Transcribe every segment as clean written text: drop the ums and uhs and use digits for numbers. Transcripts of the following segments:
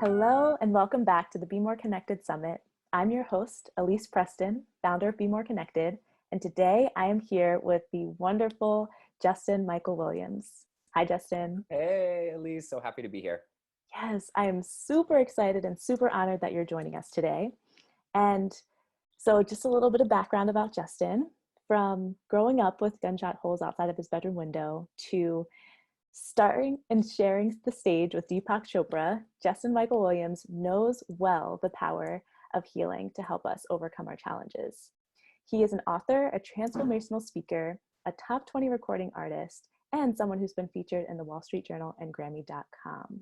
Hello, and welcome back to the Be More Connected Summit. I'm your host, Elise Preston, founder of Be More Connected, and today I am here with the wonderful Justin Michael Williams. Hi, Justin. Hey, Elise, so happy to be here. Yes, I am super excited and super honored that you're joining us today. And so just a little bit of background about Justin. From growing up with gunshot holes outside of his bedroom window to starring and sharing the stage with Deepak Chopra, Justin Michael Williams knows well the power of healing to help us overcome our challenges. He is an author, a transformational speaker, a top 20 recording artist, and someone who's been featured in the Wall Street Journal and Grammy.com.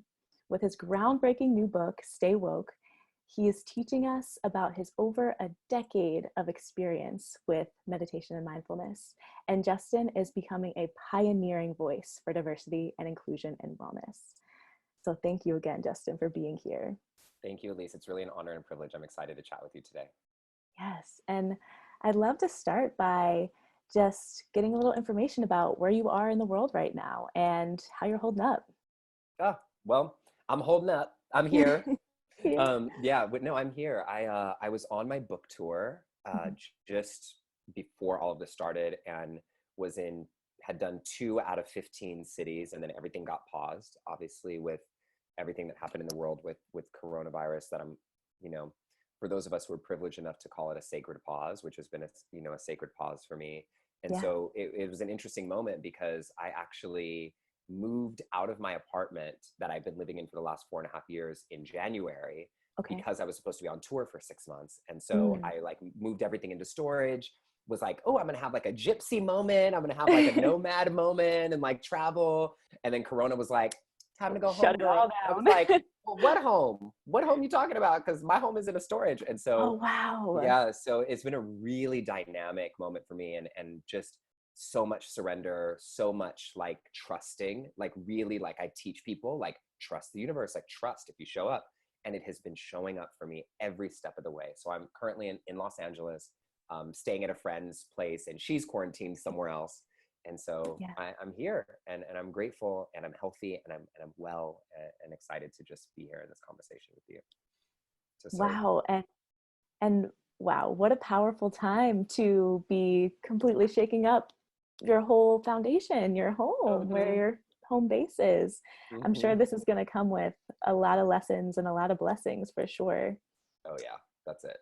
With his groundbreaking new book, Stay Woke, he is teaching us about his over a decade of experience with meditation and mindfulness. And Justin is becoming a pioneering voice for diversity and inclusion and wellness. So thank you again, Justin, for being here. Thank you, Elise. It's really an honor and privilege. I'm excited to chat with you today. Yes, and I'd love to start by just getting a little information about where you are in the world right now and how you're holding up. Well, I'm holding up. I'm here. Yeah. I'm here. I was on my book tour just before all of this started, and had done 2 out of 15 cities, and then everything got paused, obviously, with everything that happened in the world with coronavirus. That for those of us who are privileged enough to call it a sacred pause, which has been a sacred pause for me. And so it was an interesting moment because I actually moved out of my apartment that I've been living in for the last 4.5 years in January, because I was supposed to be on tour for 6 months. And so I moved everything into storage, was like, oh, I'm going to have like a gypsy moment. I'm going to have like a nomad moment and like travel. And then Corona was like, time to go home, girl. I was like, well, what home? What home you talking about? Because my home is in a storage. And so, oh, wow. Yeah, so it's been a really dynamic moment for me, and just so much surrender, so much like trusting, like really, like I teach people, like trust the universe, like trust if you show up. And it has been showing up for me every step of the way. So I'm currently in Los Angeles, staying at a friend's place, and she's quarantined somewhere else. And so I'm here, and I'm grateful, and I'm healthy, and I'm well, and excited to just be here in this conversation with you. Wow. And wow, what a powerful time to be completely shaking up your whole foundation, your home, where your home base is. I'm sure this is going to come with a lot of lessons and a lot of blessings for sure. Oh yeah, that's it.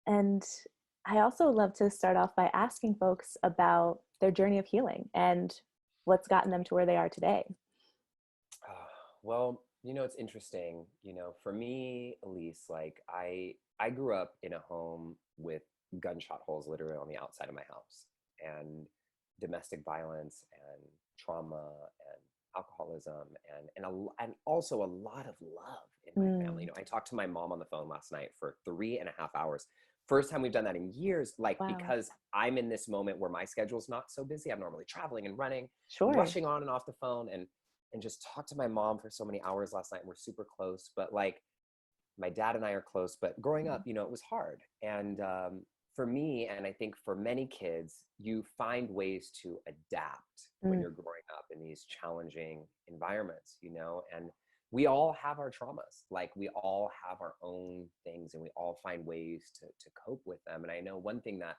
And I also love to start off by asking folks about their journey of healing and what's gotten them to where they are today. Well, it's interesting, for me, Elise, like I grew up in a home with gunshot holes literally on the outside of my house, and domestic violence and trauma and alcoholism and also a lot of love in my family. I talked to my mom on the phone last night for 3.5 hours. First time we've done that in years, because I'm in this moment where my schedule's not so busy. I'm normally traveling and running, rushing on and off the phone, and just talked to my mom for so many hours last night. And we're super close, but like my dad and I are close, but growing up, it was hard. And for me, and I think for many kids, you find ways to adapt when you're growing up in these challenging environments, and we all have our traumas. Like we all have our own things, and we all find ways to cope with them. And I know one thing that,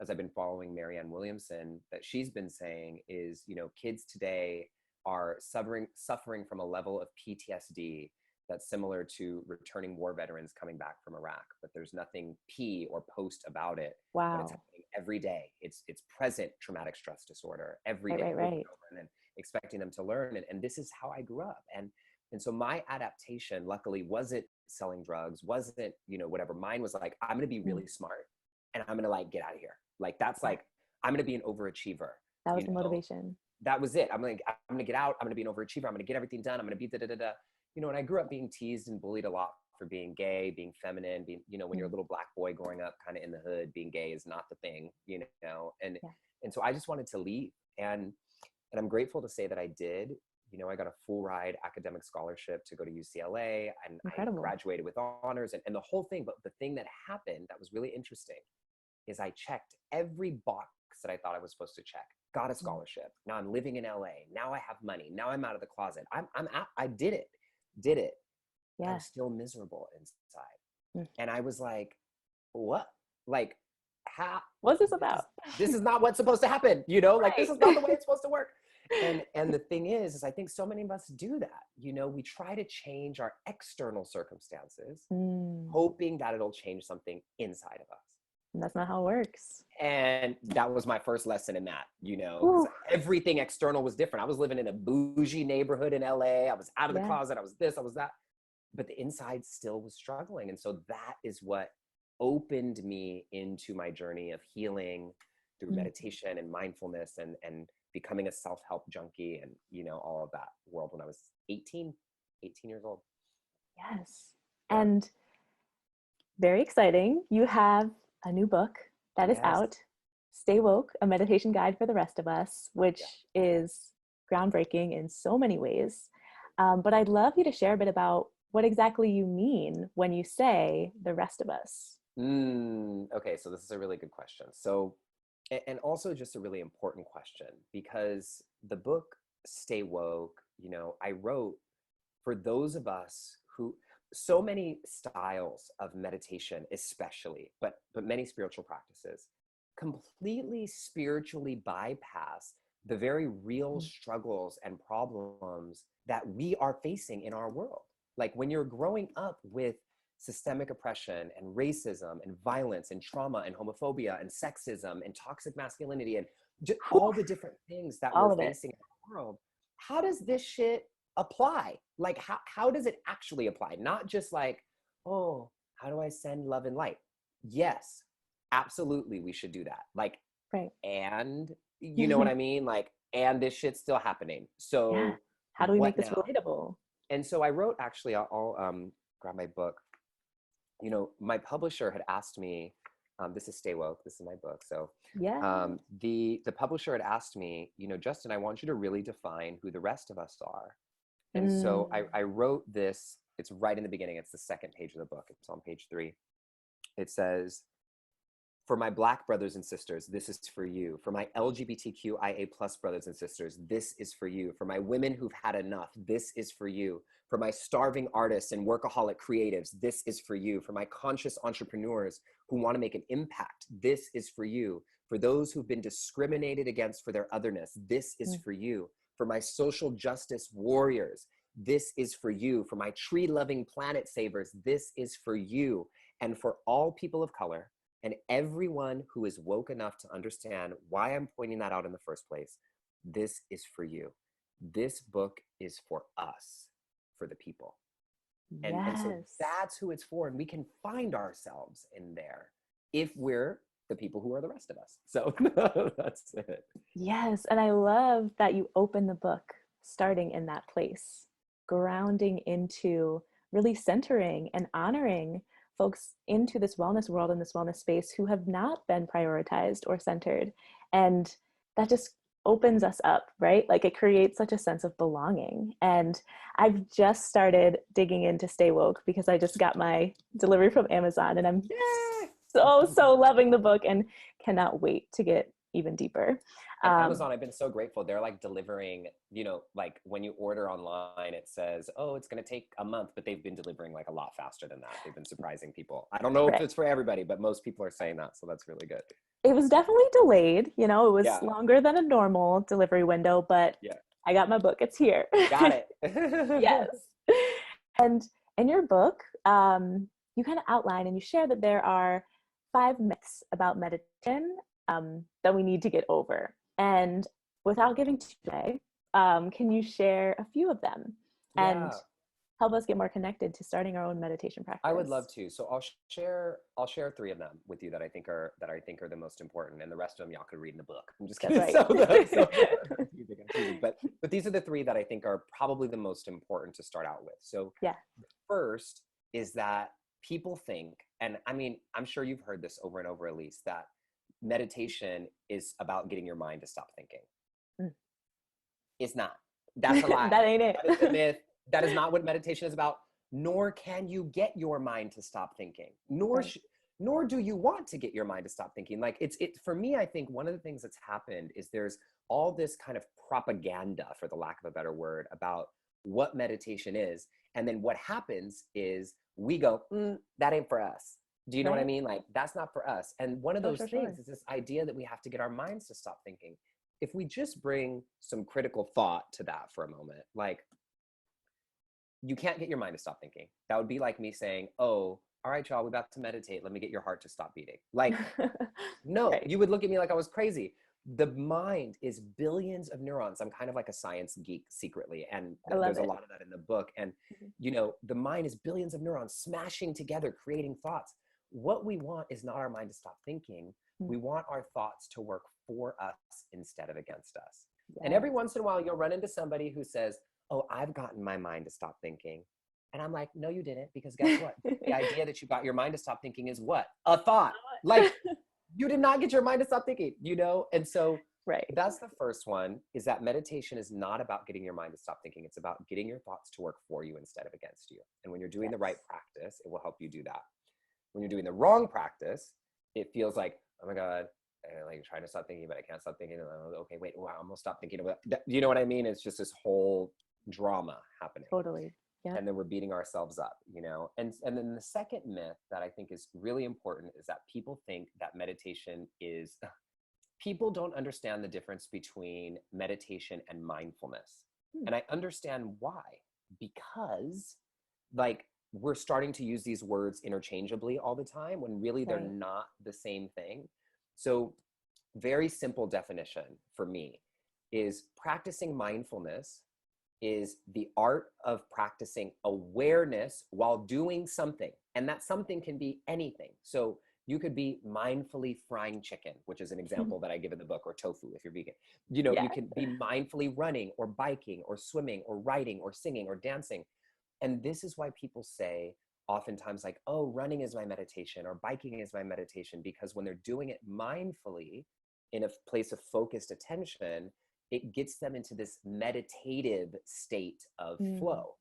as I've been following Marianne Williamson, that she's been saying is, kids today are suffering from a level of PTSD that's similar to returning war veterans coming back from Iraq, but there's nothing P or post about it. Wow. But it's happening every day. It's present traumatic stress disorder every day. Right. And expecting them to learn. And this is how I grew up. And so my adaptation, luckily, wasn't selling drugs, wasn't, whatever. Mine was like, I'm going to be really smart, and I'm going to like get out of here. Like, that's like, I'm going to be an overachiever. That was the motivation. That was it. I'm going to get out. I'm going to be an overachiever. I'm going to get everything done. I'm going to be da-da-da-da. And I grew up being teased and bullied a lot for being gay, being feminine, being, when you're a little black boy growing up kind of in the hood, being gay is not the thing, and so I just wanted to leave. And I'm grateful to say that I did. I got a full ride academic scholarship to go to UCLA, and Incredible. I graduated with honors and the whole thing. But the thing that happened that was really interesting is I checked every box that I thought I was supposed to check. Got a scholarship. Now I'm living in LA. Now I have money. Now I'm out of the closet. I did it. I Yeah. was still miserable inside. Mm. And I was like, what? Like, how? What's this about? This is not what's supposed to happen, you know? Like, this Right. is not the way it's supposed to work. And the thing is I think so many of us do that. You know, we try to change our external circumstances, Mm. hoping that it'll change something inside of us. And that's not how it works. And that was my first lesson in that, you know, because Ooh. everything external was different. I was living in a bougie neighborhood in LA. I was out of the Yeah. closet. I was this, I was that. But the inside still was struggling. And so that is what opened me into my journey of healing through meditation and mindfulness and becoming a self-help junkie and, you know, all of that world when I was 18 years old. Yes. Yeah. And very exciting. You have a new book that is Yes. out, Stay Woke, a meditation guide for the rest of us, which is groundbreaking in so many ways. But I'd love you to share a bit about what exactly you mean when you say the rest of us. Okay, so this is a really good question. So, and also just a really important question, because the book Stay Woke, you know, I wrote for those of us who, so many styles of meditation especially, but many spiritual practices completely spiritually bypass the very real struggles and problems that we are facing in our world. Like when you're growing up with systemic oppression and racism and violence and trauma and homophobia and sexism and toxic masculinity and all the different things that All we're of it. facing in our world, how does this shit apply? Like, how does it actually apply? Not just like, oh, how do I send love and light? Yes, absolutely, we should do that. Like, Right. and you know what I mean? Like, and this shit's still happening. So Yeah. How do we make what this now? relatable? And so I wrote, actually, I'll grab my book. You know, my publisher had asked me, this is Stay Woke, this is my book. So Yeah. the publisher had asked me, you know, Justin, I want you to really define who the rest of us are. And so I wrote this, it's right in the beginning, it's the second page of the book, it's on page 3. It says, for my Black brothers and sisters, this is for you. For my LGBTQIA+ brothers and sisters, this is for you. For my women who've had enough, this is for you. For my starving artists and workaholic creatives, this is for you. For my conscious entrepreneurs who want to make an impact, this is for you. For those who've been discriminated against for their otherness, this is for you. For my social justice warriors, this is for you. For my tree-loving planet savers, this is for you. And for all people of color, and everyone who is woke enough to understand why I'm pointing that out in the first place, this is for you. This book is for us, for the people. And so Yes. that's who it's for. And we can find ourselves in there if we're the people who are the rest of us. So that's it. Yes. And I love that you open the book starting in that place, grounding into really centering and honoring folks into this wellness world and this wellness space who have not been prioritized or centered. And that just opens us up, right? Like it creates such a sense of belonging. And I've just started digging into Stay Woke because I just got my delivery from Amazon and I'm so loving the book and cannot wait to get even deeper. And Amazon, I've been so grateful. They're like delivering, you know, like when you order online, it says, oh, it's going to take a month, but they've been delivering like a lot faster than that. They've been surprising people. I don't know if it's for everybody, but most people are saying that. So that's really good. It was definitely delayed. You know, it was Yeah. longer than a normal delivery window, but I got my book. It's here. Got it. Yes. And in your book, you kind of outline and you share that there are 5 myths about meditation that we need to get over. And without giving too away, can you share a few of them and help us get more connected to starting our own meditation practice? I would love to. So I'll share 3 of them with you that I think are the most important, and the rest of them y'all could read in the book. I'm just kidding. That's right. But these are the 3 that I think are probably the most important to start out with. So the first is that people think, and I mean, I'm sure you've heard this over and over, Elise, that meditation is about getting your mind to stop thinking. It's not. That's a lie. That ain't it. That is a myth. That is not what meditation is about. Nor can you get your mind to stop thinking. Nor do you want to get your mind to stop thinking. Like for me, I think one of the things that's happened is there's all this kind of propaganda, for the lack of a better word, about what meditation is. And then what happens is we go, that ain't for us. Do you know what I Right. mean? Like, that's not for us. And one of Sure, those sure, things sure. is this idea that we have to get our minds to stop thinking. If we just bring some critical thought to that for a moment, like, you can't get your mind to stop thinking. That would be like me saying, oh, all right, y'all, we're about to meditate. Let me get your heart to stop beating. Like, no, Right. you would look at me like I was crazy. The mind is billions of neurons. I'm kind of like a science geek secretly, and I love there's a it. lot of that in the book. And, Mhm. the mind is billions of neurons smashing together, creating thoughts. What we want is not our mind to stop thinking. Mm. We want our thoughts to work for us instead of against us. And every Yes. once in a while, you'll run into somebody who says, oh, I've gotten my mind to stop thinking. And I'm like, no, you didn't. Because guess what? The idea that you got your mind to stop thinking is what? A thought. Like, you did not get your mind to stop thinking, And so Right. that's the first one, is that meditation is not about getting your mind to stop thinking. It's about getting your thoughts to work for you instead of against you. And when you're doing the right Yes. practice, it will help you do that. When you're doing the wrong practice, it feels like, oh my God, like trying to stop thinking, but I can't stop thinking. Okay, wait, wow, I'm gonna stop thinking about that. You know what I mean? It's just this whole drama happening. Totally. Yeah. And then we're beating ourselves up, And then the second myth that I think is really important is that people think that meditation is, people don't understand the difference between meditation and mindfulness. Hmm. And I understand why, because like we're starting to use these words interchangeably all the time when really they're Right. not the same thing. So, very simple definition for me is practicing mindfulness is the art of practicing awareness while doing something. And that something can be anything. So you could be mindfully frying chicken, which is an example that I give in the book, or tofu if you're vegan. You Yeah. can be mindfully running or biking or swimming or writing or singing or dancing. And this is why people say oftentimes, like, oh, running is my meditation or biking is my meditation, because when they're doing it mindfully in a place of focused attention, it gets them into this meditative state of Mm. flow.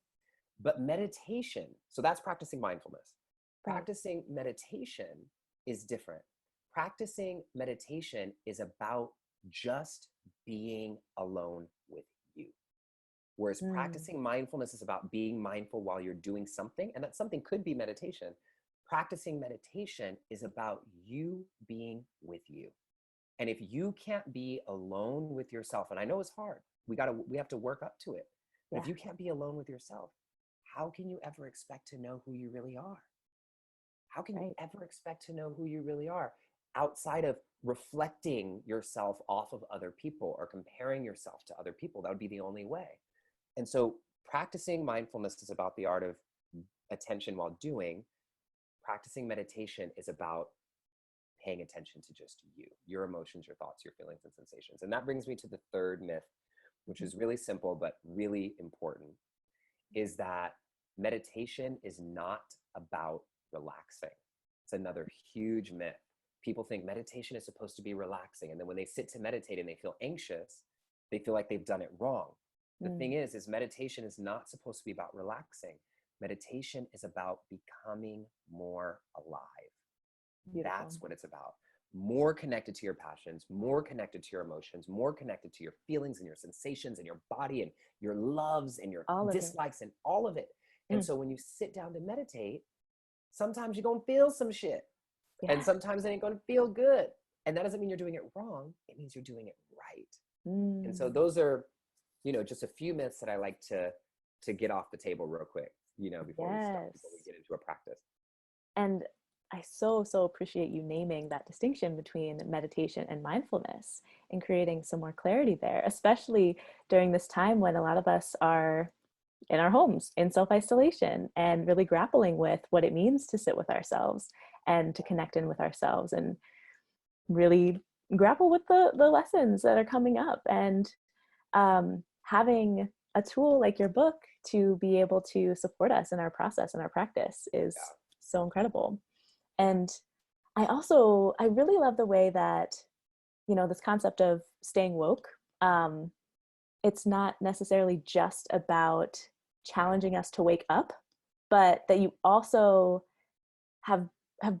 But meditation, so that's practicing mindfulness. Right. Practicing meditation is different. Practicing meditation is about just being alone with you. Whereas Mm. practicing mindfulness is about being mindful while you're doing something, and that something could be meditation. Practicing meditation is about you being with you. And if you can't be alone with yourself, and I know it's hard, we have to work up to it. But if Yeah. you can't be alone with yourself, how can you ever expect to know who you really are? How can you Right. ever expect to know who you really are outside of reflecting yourself off of other people or comparing yourself to other people? That would be the only way. And so practicing mindfulness is about the art of attention while doing. Practicing meditation is about paying attention to just you, your emotions, your thoughts, your feelings, and sensations. And that brings me to the third myth, which is really simple but really important, is that meditation is not about relaxing. It's another huge myth. People think meditation is supposed to be relaxing. And then when they sit to meditate and they feel anxious, they feel like they've done it wrong. The thing Mm. is meditation is not supposed to be about relaxing. Meditation is about becoming more alive. Beautiful. That's what it's about. More connected to your passions, more connected to your emotions, more connected to your feelings and your sensations and your body and your loves and your All of it. dislikes and all of it. And Mm. so when you sit down to meditate, sometimes you're going to feel some shit. And Yeah. sometimes it ain't going to feel good. And that doesn't mean you're doing it wrong. It means you're doing it right. And so Mm. those are, just a few myths that I like to get off the table real quick, before before we Yes. get into a practice. And I so appreciate you naming that distinction between meditation and mindfulness and creating some more clarity there, especially during this time when a lot of us are in our homes in self-isolation and really grappling with what it means to sit with ourselves and to connect in with ourselves and really grapple with the lessons that are coming up. And having a tool like your book to be able to support us in our process and our practice is Yeah. so incredible. And I really love the way that, this concept of staying woke, it's not necessarily just about challenging us to wake up, but that you also have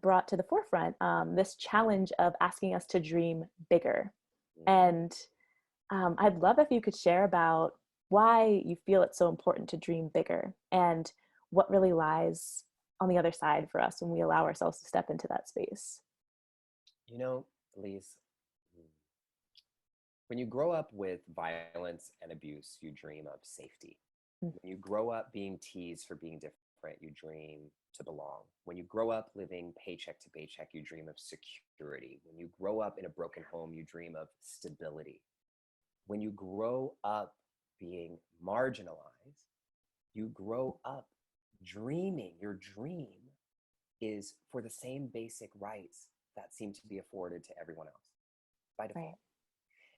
brought to the forefront this challenge of asking us to dream bigger. Mhm. And I'd love if you could share about why you feel it's so important to dream bigger, and what really lies on the other side for us when we allow ourselves to step into that space. You know, Elise, when you grow up with violence and abuse, you dream of safety. Mm. When you grow up being teased for being different, you dream to belong. When you grow up living paycheck to paycheck, you dream of security. When you grow up in a broken home, you dream of stability. When you grow up being marginalized, you grow up dreaming. Your dream is for the same basic rights that seem to be afforded to everyone else by default. Right.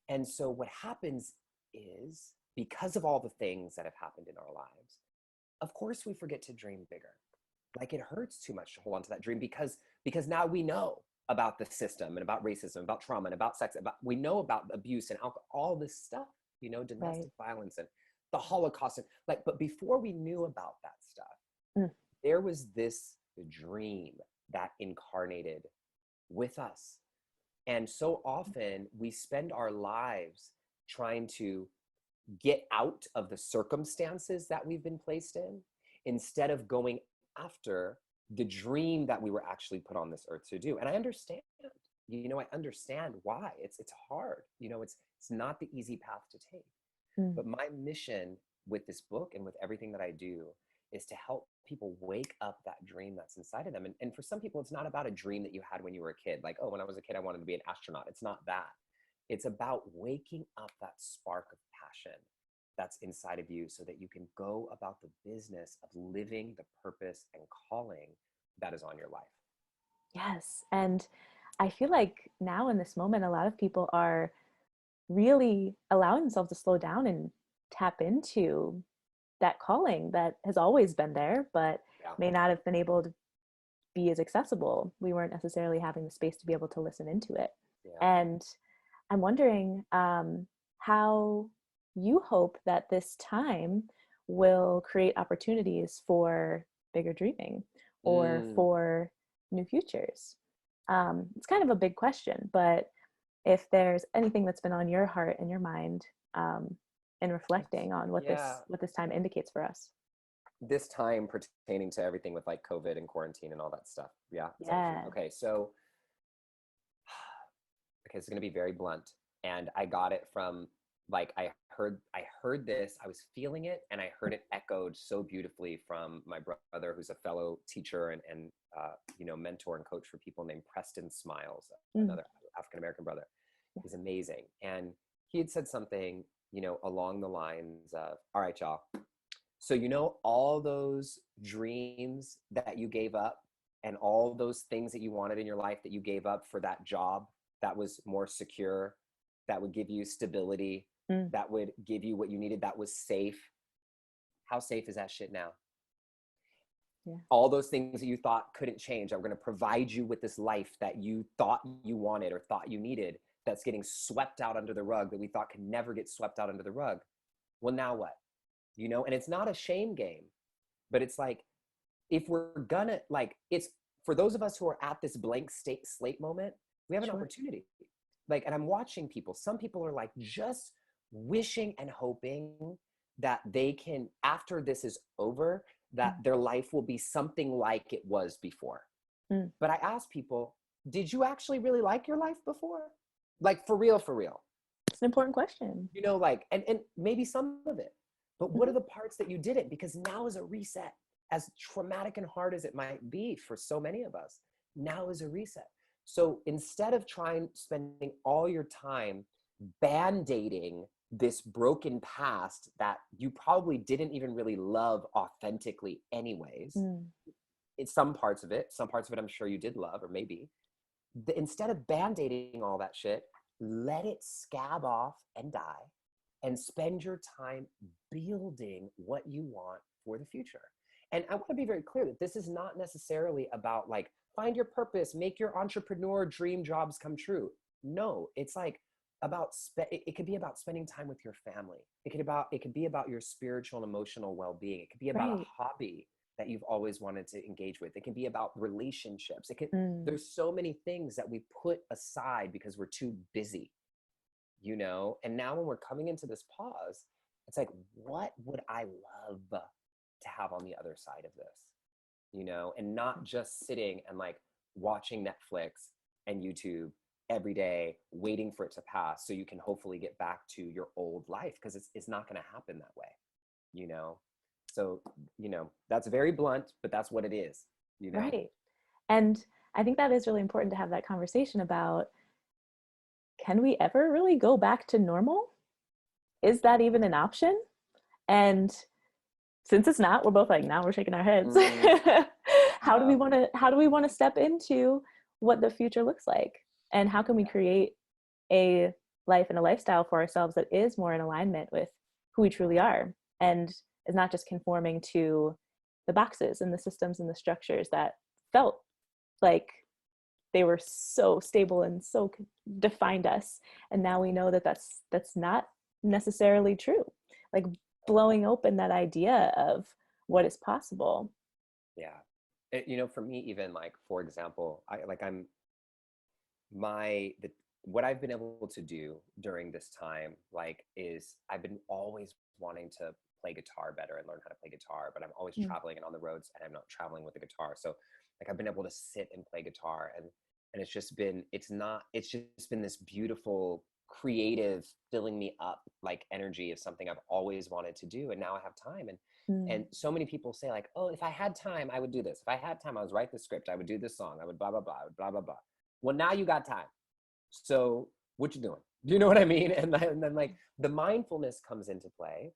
And so what happens is, because of all the things that have happened in our lives, of course we forget to dream bigger. Like, it hurts too much to hold on to that dream because now we know about the system and about racism, about trauma and about sex, we know about abuse and alcohol, all this stuff, domestic violence and the Holocaust. And but before we knew about that stuff, there was this dream that incarnated with us. And so often we spend our lives trying to get out of the circumstances that we've been placed in, instead of going after the dream that we were actually put on this earth to do. And I understand, I understand why it's hard. It's not the easy path to take. But my mission with this book and with everything that I do is to help people wake up that dream that's inside of them. And for some people, it's not about a dream that you had when you were a kid. Like, oh, when I was a kid, I wanted to be an astronaut. It's not that. It's about waking up that spark of passion that's inside of you so that you can go about the business of living the purpose and calling that is on your life. Yes. And I feel like now in this moment, a lot of people are really allowing themselves to slow down and tap into that calling that has always been there, but may not have been able to be as accessible. We weren't necessarily having the space to be able to listen into it. Yeah. And I'm wondering how you hope that this time will create opportunities for bigger dreaming or for new futures. It's kind of a big question, but if there's anything that's been on your heart and your mind in reflecting on what this time indicates for us. This time pertaining to everything with like COVID and quarantine and all that stuff. Yeah. Okay. So, it's going to be very blunt. And I got it from I heard this, I was feeling it, and I heard it echoed so beautifully from my brother, who's a fellow teacher and mentor and coach for people, named Preston Smiles, another African-American brother. He's amazing. And he had said something, along the lines of, all right, y'all. So, all those dreams that you gave up and all those things that you wanted in your life that you gave up for that job that was more secure, that would give you stability, that would give you what you needed, that was safe. How safe is that shit now? Yeah. All those things that you thought couldn't change, are going to provide you with this life that you thought you wanted or thought you needed, that's getting swept out under the rug, that we thought could never get swept out under the rug. Well, now what? And it's not a shame game, but it's like, if we're gonna, it's for those of us who are at this blank slate moment, we have an opportunity. And I'm watching people, some people are just wishing and hoping that they can, after this is over, that their life will be something like it was before. But I ask people, did you actually really like your life before? For real, for real. It's an important question. And maybe some of it, but what are the parts that you didn't? Because now is a reset. As traumatic and hard as it might be for so many of us, now is a reset. So instead of spending all your time band-aiding this broken past that you probably didn't even really love authentically anyways, it's some parts of it I'm sure you did love, or maybe, instead of band-aiding all that shit, let it scab off and die, and spend your time building what you want for the future. And I want to be very clear that this is not necessarily about find your purpose, make your entrepreneur dream jobs come true. No, it's about it could be about spending time with your family. It could be about your spiritual and emotional well-being. It could be about a hobby that you've always wanted to engage with. It can be about relationships. There's so many things that we put aside because we're too busy, and now when we're coming into this pause, it's what would I love to have on the other side of this, you know, and not just sitting and like watching Netflix and YouTube every day, waiting for it to pass so you can hopefully get back to your old life, because it's not going to happen that way, you know? So, you know, that's very blunt, but that's what it is, you know? Right. And I think that is really important to have that conversation about, can we ever really go back to normal? Is that even an option? And since it's not, we're both like, now we're shaking our heads. How do we want to step into what the future looks like? And how can we create a life and a lifestyle for ourselves that is more in alignment with who we truly are, and is not just conforming to the boxes and the systems and the structures that felt like they were so stable and so defined us. And now we know that that's not necessarily true. Like, blowing open that idea of what is possible. Yeah. You know, for me, even like, for example, what I've been able to do during this time, like, is I've been always wanting to play guitar better and learn how to play guitar, but I'm always traveling and on the roads, and I'm not traveling with the guitar. So like, I've been able to sit and play guitar, and it's just been this beautiful, creative, filling me up, like, energy of something I've always wanted to do. And now I have time. And so many people say like, oh, if I had time, I would do this. If I had time, I would write the script. I would do this song. I would blah, blah, blah, blah, blah, blah. Well, now you got time. So what you doing? Do you know what I mean? And then like, the mindfulness comes into play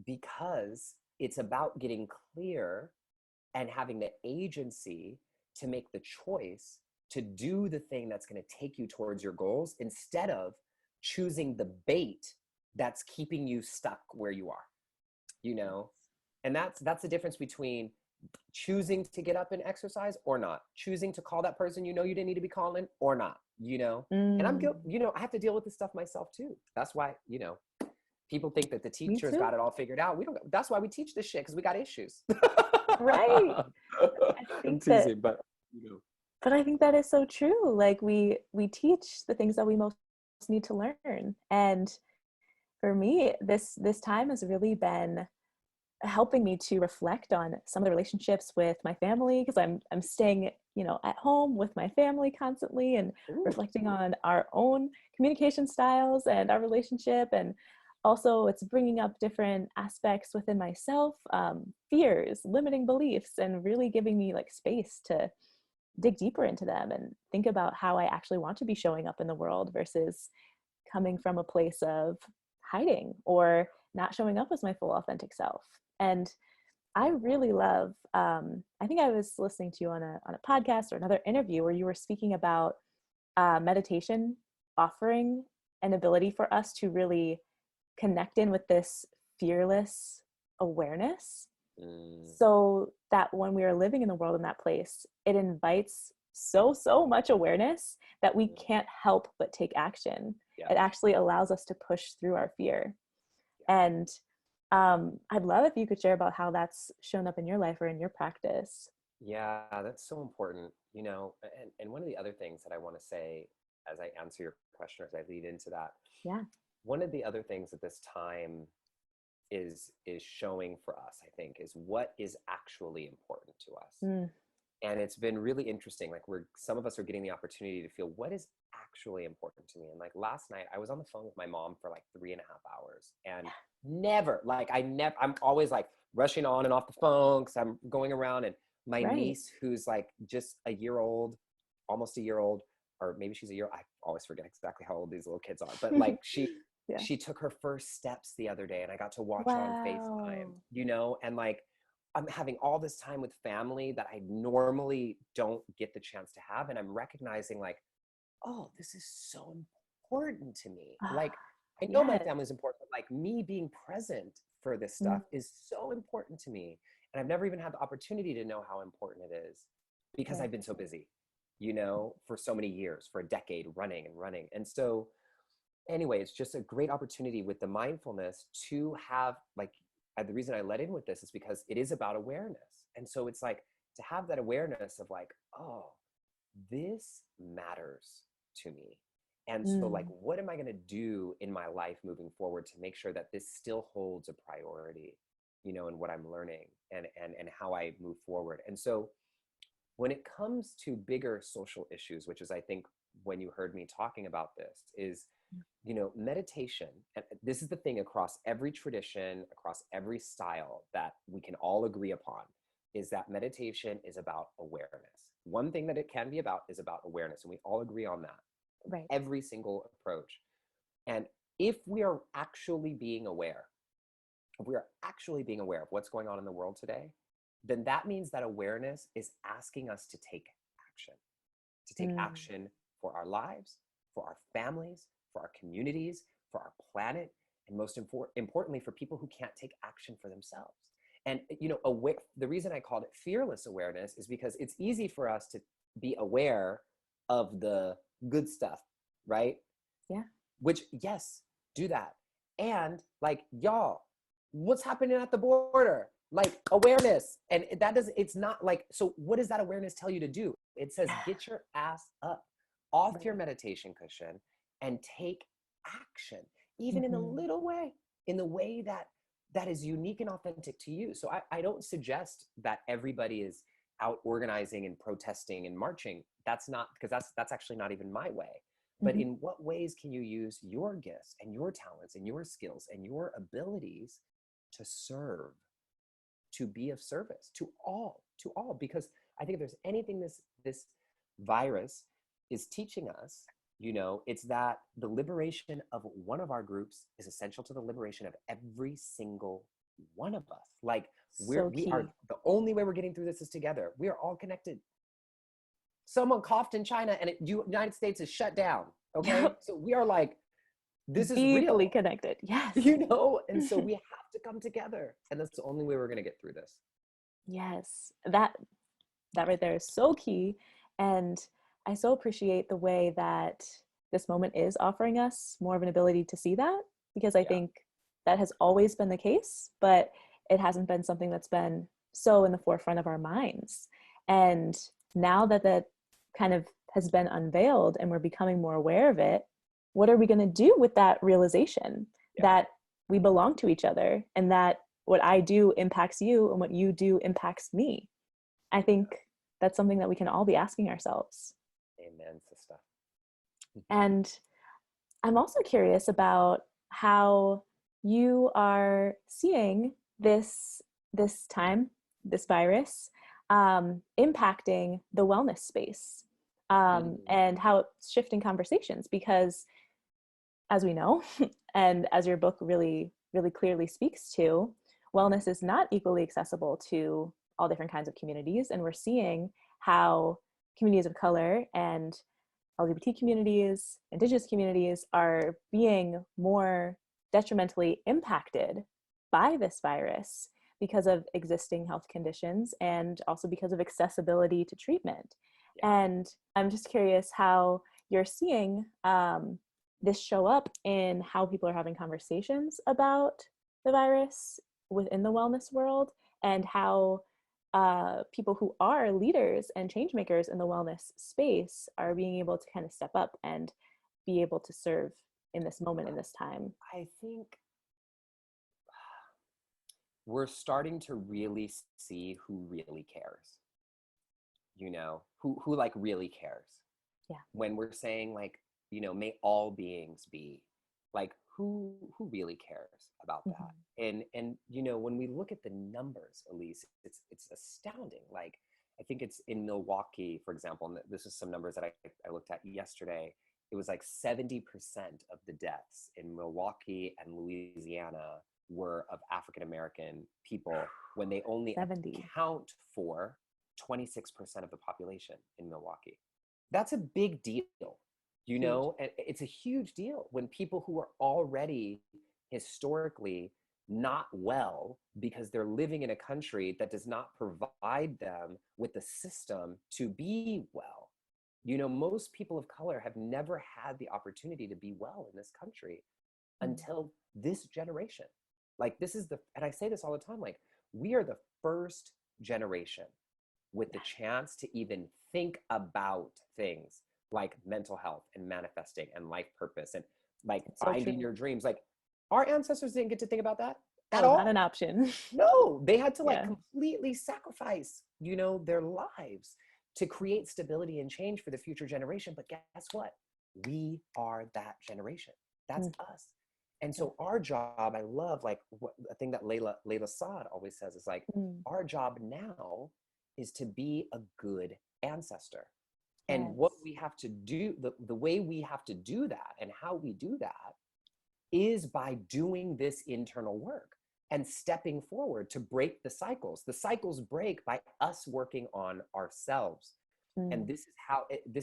because it's about getting clear and having the agency to make the choice to do the thing that's going to take you towards your goals, instead of choosing the bait that's keeping you stuck where you are, you know? And that's the difference between choosing to get up and exercise or not, choosing to call that person you know you didn't need to be calling or not, you know? And I'm guilty, you know, I have to deal with this stuff myself too. That's why, you know, people think that the teachers got it all figured out. We don't. That's why we teach this shit, because we got issues. Right. I'm teasing, but you know. But I think that is so true. Like, we teach the things that we most need to learn. And for me, this time has really been helping me to reflect on some of the relationships with my family, because I'm staying, you know, at home with my family constantly, and reflecting on our own communication styles and our relationship. And also, it's bringing up different aspects within myself, fears, limiting beliefs, and really giving me like space to dig deeper into them and think about how I actually want to be showing up in the world, versus coming from a place of hiding or not showing up as my full authentic self. And I really love, I think I was listening to you on a podcast or another interview where you were speaking about meditation offering an ability for us to really connect in with this fearless awareness, so that when we are living in the world in that place, it invites so much awareness that we can't help but take action. It actually allows us to push through our fear. And I'd love if you could share about how that's shown up in your life or in your practice. Yeah, that's so important, you know. And one of the other things that I want to say as I answer your question, as I lead into that, one of the other things that this time is showing for us, I think, is what is actually important to us. And it's been really interesting. Like, some of us are getting the opportunity to feel what is actually important to me. And like, last night I was on the phone with my mom for like 3.5 hours, and I'm always like rushing on and off the phone because I'm going around. And my niece, who's like just a year old, almost a year old, or maybe she's a year, I always forget exactly how old these little kids are, but like she took her first steps the other day, and I got to watch her on FaceTime, you know, and like, I'm having all this time with family that I normally don't get the chance to have. And I'm recognizing like, oh, this is so important to me. Like, I know my family is important, but like, me being present for this stuff is so important to me. And I've never even had the opportunity to know how important it is, because I've been so busy, you know, for so many years, for a decade, running. And so anyway, it's just a great opportunity with the mindfulness to have like, the reason I let in with this is because it is about awareness. And so it's like, to have that awareness of like, oh, this matters to me. And so like, Mm. what am I going to do in my life moving forward to make sure that this still holds a priority, you know, in what I'm learning and how I move forward. And so when it comes to bigger social issues, which is, I think, when you heard me talking about this, is, you know, meditation. And this is the thing across every tradition, across every style that we can all agree upon, is that meditation is about awareness. One thing that it can be about is about awareness. And we all agree on that. Right. Every single approach. And if we are actually being aware, if we are actually being aware of what's going on in the world today, then that means that awareness is asking us to take Mm. action for our lives, for our families, for our communities, for our planet, and most importantly, for people who can't take action for themselves. And, you know, the reason I called it fearless awareness is because it's easy for us to be aware of the good stuff, right? Yeah. Which, yes, do that. And like, y'all, what's happening at the border? Like, awareness. And that does, it's not like, so what does that awareness tell you to do? It says, Yeah. get your ass up off your Right. meditation cushion and take action, even in a Mm-hmm. little way, in the way that is unique and authentic to you. So I don't suggest that everybody is out organizing and protesting and marching. That's not, because that's actually not even my way. But Mm-hmm. in what ways can you use your gifts and your talents and your skills and your abilities to serve, to be of service to all? Because I think if there's anything this virus is teaching us, you know, it's that the liberation of one of our groups is essential to the liberation of every single one of us. Like, So we are, key. the only way we're getting through this is together. We are all connected. Someone coughed in China and United States is shut down. Okay. Yep. So we are like, this is Deeply real, connected. Yes. you know? And so we have to come together. And that's the only way we're going to get through this. Yes. That right there is so key. And I so appreciate the way that this moment is offering us more of an ability to see that, because I Yeah. think that has always been the case, but it hasn't been something that's been so in the forefront of our minds. And now that that kind of has been unveiled and we're becoming more aware of it, what are we going to do with that realization Yeah. that we belong to each other and that what I do impacts you and what you do impacts me? I think that's something that we can all be asking ourselves. Amen, sister. And I'm also curious about how you are seeing this time, this virus, impacting the wellness space, Mm, and how it's shifting conversations. Because, as we know, and as your book really clearly speaks to, wellness is not equally accessible to all different kinds of communities, and we're seeing how communities of color and LGBT communities, indigenous communities are being more detrimentally impacted by this virus because of existing health conditions and also because of accessibility to treatment. yeah. And I'm just curious how you're seeing this show up in how people are having conversations about the virus within the wellness world, and how people who are leaders and change makers in the wellness space are being able to kind of step up and be able to serve in this moment, in this time. I think we're starting to really see who really cares, you know, who like really cares. Yeah. When we're saying like, you know, may all beings be, like, who really cares about that? Mm-hmm. And you know, when we look at the numbers, Elise, it's astounding. Like, I think it's in Milwaukee, for example, and this is some numbers that I looked at yesterday. It was like 70% of the deaths in Milwaukee and Louisiana were of African American people, when they only 70. account for 26% of the population in Milwaukee. That's a big deal, you Huge. know, and it's a huge deal when people who are already historically not well because they're living in a country that does not provide them with the system to be well. You know, most people of color have never had the opportunity to be well in this country Mm. until this generation. Like, this is and I say this all the time, like, we are the first generation with the chance to even think about things like mental health and manifesting and life purpose and like It's so finding true. your dreams. Like our ancestors didn't get to think about that at Oh, not an all. option. No, they had to like Yeah. completely sacrifice, their lives to create stability and change for the future generation. But guess what? We are that generation. That's Mm, us. And yeah. so our job, I love like a thing that Layla Saad always says is like, Mm, our job now is to be a good ancestor. And what yes. we have to do, the way we have to do that and how we do that is by doing this internal work and stepping forward to break the cycles. The cycles break by us working on ourselves. And Mm, this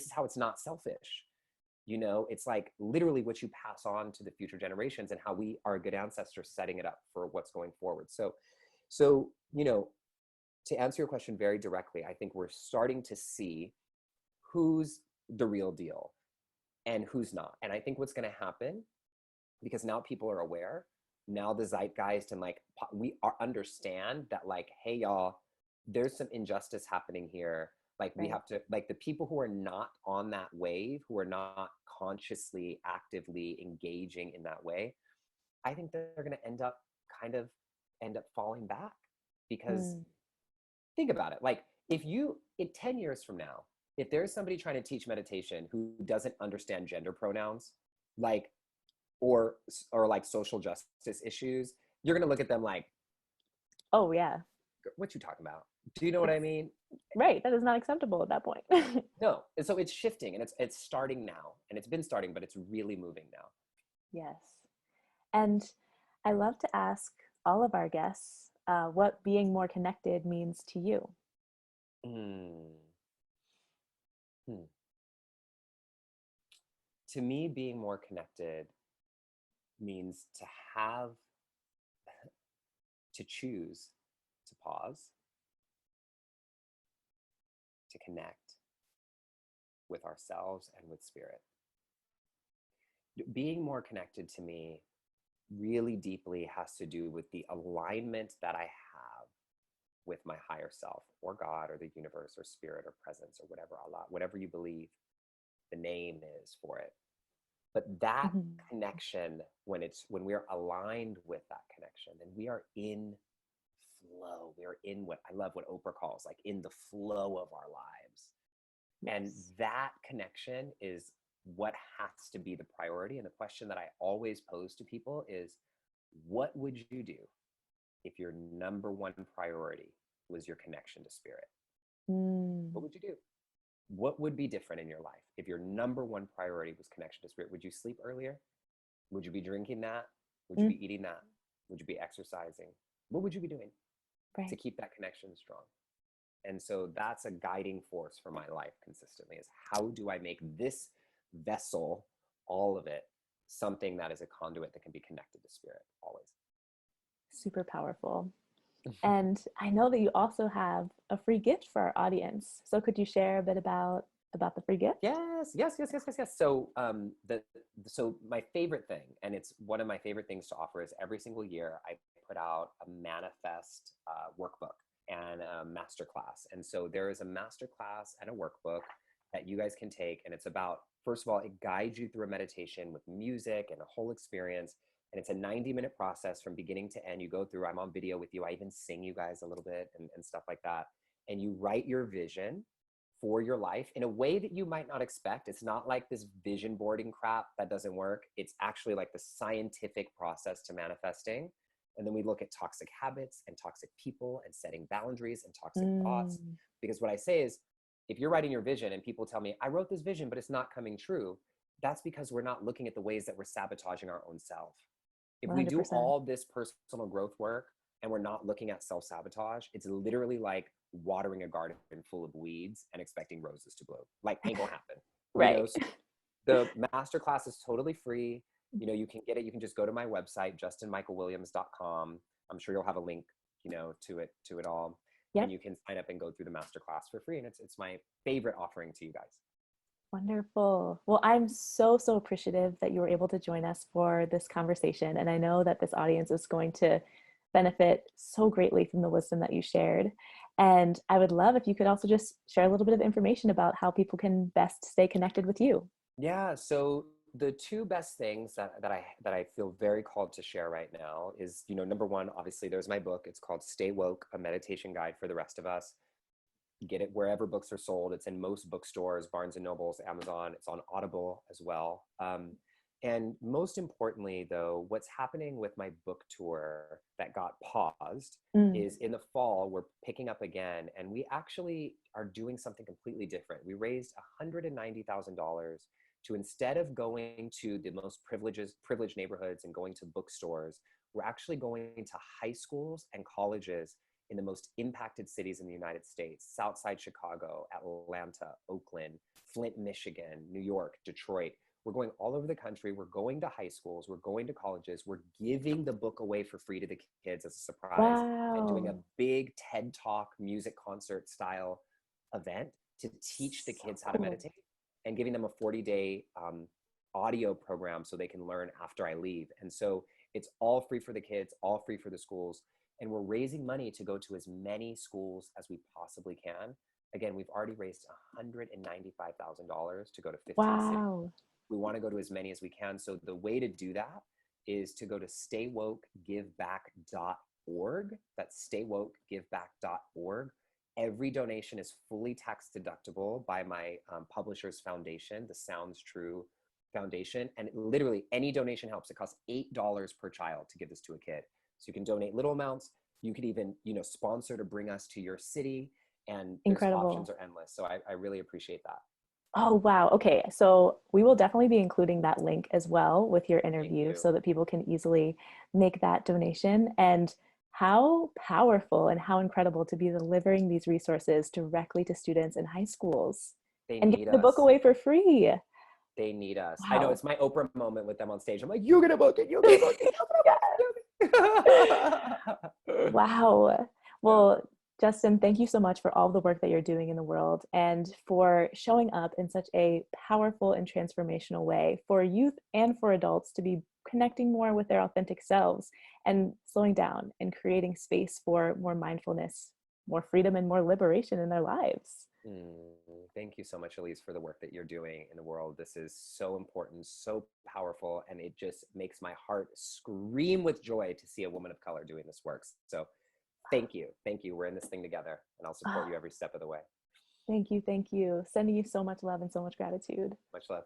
is how it's not selfish. It's like literally what you pass on to the future generations and how we are good ancestors setting it up for what's going forward. So, to answer your question very directly, I think we're starting to see who's the real deal and who's not. And I think what's going to happen, because now people are aware, now the zeitgeist and like we are understand that like, hey y'all, there's some injustice happening here. Like we right. have to, like the people who are not on that wave, who are not consciously actively engaging in that way, I think that they're going to kind of end up falling back. Because Mm, think about it, like if you in 10 years from now, if there's somebody trying to teach meditation who doesn't understand gender pronouns, like or like social justice issues, you're going to look at them like, oh, yeah. what you talking about? Do you know what It's I mean? right. That is not acceptable at that point. No. And so it's shifting, and it's starting now, and it's been starting, but it's really moving now. Yes. And I love to ask all of our guests what being more connected means to you. Mm. Hmm. To me, being more connected means to choose to pause, to connect with ourselves and with spirit. Being more connected to me really deeply has to do with the alignment that I have with my higher self or God or the universe or spirit or presence or whatever, Allah, whatever you believe the name is for it. But that Mhm. connection, when we're aligned with that connection, then we are in flow. We are in what I love, what Oprah calls like in the flow of our lives. And Yes. that connection is what has to be the priority. And the question that I always pose to people is, what would you do if your number one priority was your connection to spirit? What Mm, would you do? What would be different in your life if your number one priority was connection to spirit? Would you sleep earlier? Would you be drinking that? Would you mm, be eating that? Would you be exercising? What would you be doing to right. keep that connection strong? And so that's a guiding force for my life consistently, is how do I make this vessel, all of it, something that is a conduit that can be connected to spirit always. Super powerful. And I know that you also have a free gift for our audience. So could you share a bit about the free gift? Yes. So my favorite thing, and it's one of my favorite things to offer, is every single year I put out a manifest workbook and a masterclass. And so there is a masterclass and a workbook that you guys can take, and it's about, first of all, it guides you through a meditation with music and a whole experience. And it's a 90-minute process from beginning to end. You go through, I'm on video with you. I even sing you guys a little bit and stuff like that. And you write your vision for your life in a way that you might not expect. It's not like this vision boarding crap that doesn't work. It's actually like the scientific process to manifesting. And then we look at toxic habits and toxic people and setting boundaries and toxic thoughts. Mm, Because what I say is, if you're writing your vision and people tell me, I wrote this vision, but it's not coming true, that's because we're not looking at the ways that we're sabotaging our own self. If we do 100%. all this personal growth work and we're not looking at self-sabotage, it's literally like watering a garden full of weeds and expecting roses to bloom. Like, ain't gonna happen. Right. So the masterclass is totally free. You can get it. You can just go to my website, justinmichaelwilliams.com. I'm sure you'll have a link, to it all. And Yep. you can sign up and go through the masterclass for free. And it's my favorite offering to you guys. Wonderful. Well, I'm so, so appreciative that you were able to join us for this conversation. And I know that this audience is going to benefit so greatly from the wisdom that you shared. And I would love if you could also just share a little bit of information about how people can best stay connected with you. Yeah. So the two best things that I feel very called to share right now is, number one, obviously there's my book. It's called Stay Woke, a meditation guide for the rest of us. Get it wherever books are sold. It's in most bookstores, Barnes and Nobles, Amazon. It's on Audible as well. And most importantly, though, what's happening with my book tour that got paused Mm. is in the fall, we're picking up again, and we actually are doing something completely different. We raised $190,000 to, instead of going to the most privileged neighborhoods and going to bookstores, we're actually going to high schools and colleges in the most impacted cities in the United States: Southside Chicago, Atlanta, Oakland, Flint, Michigan, New York, Detroit. We're going all over the country. We're going to high schools. We're going to colleges. We're giving the book away for free to the kids as a surprise, and doing a Wow. big TED Talk music concert style event to teach the So kids how to cool. meditate, and giving them a 40-day audio program so they can learn after I leave. And so it's all free for the kids, all free for the schools. And we're raising money to go to as many schools as we possibly can. Again, we've already raised $195,000 to go to 15 cities. Wow. We want to go to as many as we can. So the way to do that is to go to staywokegiveback.org. That's staywokegiveback.org. Every donation is fully tax deductible by my publisher's foundation, the Sounds True Foundation. And literally any donation helps. It costs $8 per child to give this to a kid. So you can donate little amounts. You could even, sponsor to bring us to your city. And there's options Incredible. are endless. So I really appreciate that. Oh, wow. Okay. So we will definitely be including that link as well with your Thank interview you. so that people can easily make that donation. And how powerful and how incredible to be delivering these resources directly to students in high schools They and need giving the book us. away for free. They need us. I know Wow. it's my Oprah moment with them on stage. I'm like, you're gonna book it. You're gonna book it. You're gonna book it. Wow. Yeah. Well, Justin, thank you so much for all the work that you're doing in the world and for showing up in such a powerful and transformational way for youth and for adults to be connecting more with their authentic selves and slowing down and creating space for more mindfulness, more freedom, and more liberation in their lives. Thank you so much, Elise, for the work that you're doing in the world. This is so important, so powerful, and it just makes my heart scream with joy to see a woman of color doing this work. So thank you. Thank you. We're in this thing together, and I'll support Ah, you every step of the way. thank you. Thank you. Sending you so much love and so much gratitude. Much love.